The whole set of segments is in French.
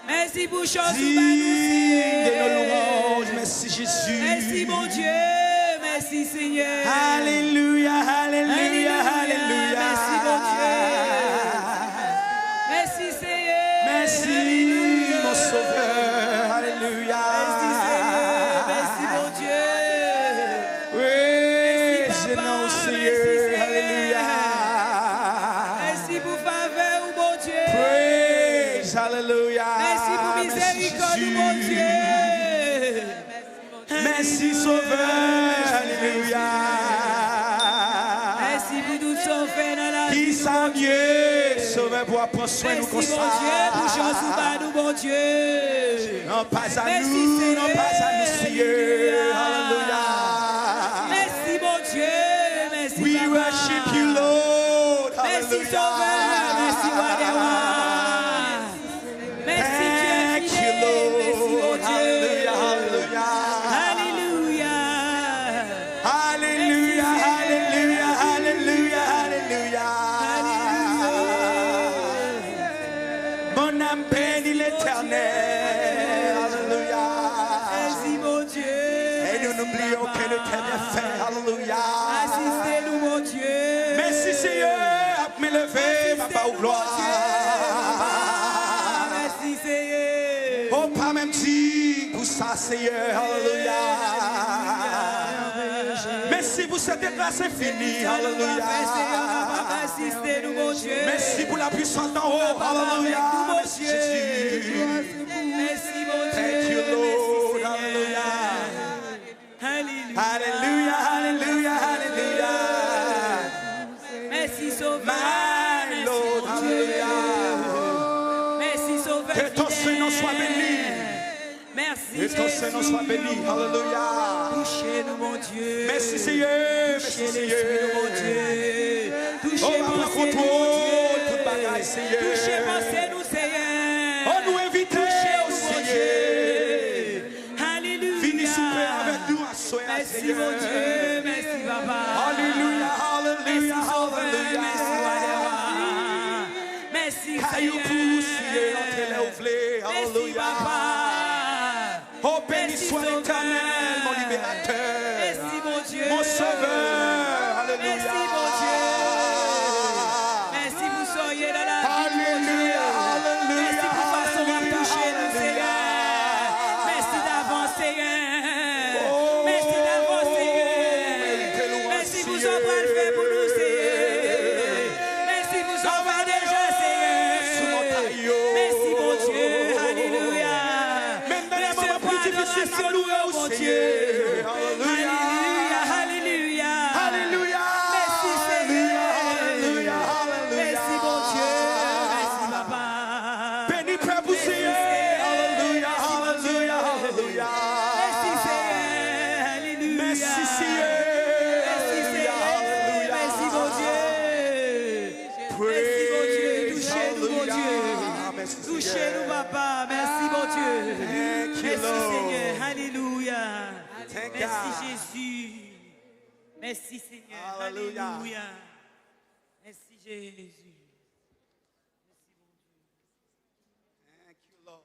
Merci pour chose de nos louanges. Merci Jésus. Merci mon Dieu. Merci Seigneur. Alléluia, alléluia, alléluia. Merci mon Dieu. Merci Seigneur. Merci mon Sauveur. Alléluia. Merci Seigneur. Merci mon Dieu. Oui, Merci je Papa. non Merci Seigneur. Seigneur. Alléluia. Merci pour faveur, mon Dieu. Praise, alléluia. Merci pour miséricorde, mon Dieu. Merci Sauveur. Alléluia. Merci pour tout ce qu'on fait dans la vie. Qui sent mieux, Sauveur, pour prendre soin de Merci nous mon comme ça. Dieu pour chance ou pas nous, mon Dieu. Non, pas à Merci, nous, Seigneur. non, pas à nous, Seigneur. Alléluia. Merci mon Dieu. Merci We Papa. worship you, Lord. Merci Hallelujah. Sauveur. Merci Roi des Rois. Merci Thank Dieu you, fidèle. Merci mon Lord. Dieu. Hallelujah, hallelujah. Alléluia. Hallelujah, hallelujah, hallelujah, hallelujah. Mon âme bénit l'Éternel. Hallelujah. Merci mon Dieu. Et nous n'oublions que le bien fait. Hallelujah. Assistez-nous mon Dieu. Merci Seigneur, à me lever, ma part ou gloire. Merci Seigneur. Oh, pas même si pour ça, Seigneur. Alléluia. Merci pour cette grâce infinie. Alléluia. Assistez-nous mon Dieu. Merci pour la puissance d'en haut. Alléluia. Merci Jésus. Merci mon Dieu. Thank you, Lord. Alléluia. Alléluia. Alléluia, alléluia, alléluia. Merci Sauveur. My Lord. Alléluia. Merci Sauveur. Que ton Seigneur soit béni. Merci Que ton Seigneur soit béni. Alléluia. Touchez-nous mon Dieu. Merci Seigneur. Merci Touchez Seigneur. l'esprit mon Dieu. Oh, Touchez va prendre pensez-nous mon contrôle, toute Dieu. bagaille, Seigneur. Touchez pensez-nous Seigneur. Oh, nous invitons, Touchez-nous mon Seigneur. Dieu. Alléluia. Venez souper avec nous à soir, Merci Seigneur. mon Dieu. Merci Papa. Alléluia, alléluia, Merci Sauveur. alléluia. Merci Roi des Rois. Merci Caillou Seigneur. pour Seigneur, entre les ouvrés. Merci Alléluia. Papa. Oh, béni Merci, soit Sauveur. l'Éternel, mon libérateur. Merci mon Dieu. Mon sauveur. Alléluia. Merci mon Dieu. Merci vous soyez dans la vie mon Dieu. Alléluia, alléluia, Merci pour façon à alléluia, toucher nous alléluia. Seigneur. Merci d'avance Seigneur. Oh, Merci d'avance méritez Seigneur. louange, Merci pour ce Seigneur. qu'on le fait pour nous Seigneur. Merci pour ce qu'on fait déjà Sous mon Seigneur. taillot. Merci mon Dieu. Alléluia. Même dans les Recevoir moments plus difficiles, l'adoration, alléluia, mon au Dieu. Seigneur. Alléluia. Alléluia. Alléluia. Merci Seigneur. Alléluia, alléluia. Merci mon Dieu. Merci Papa. Béni Père pour Seigneur. Alléluia, alléluia, alléluia. Merci Seigneur. Alléluia. Merci Seigneur. Merci Seigneur. Alléluia. Merci mon Dieu. Merci mon Dieu. Touchez-nous mon Dieu. Merci Touchez-nous Papa. Merci mon Dieu. Thank you, Merci Lord. Seigneur. Alléluia. Thank Merci God. Jésus. Merci Seigneur. Alléluia. Alléluia. Merci Jésus. Thank you, Lord.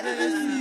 Merci,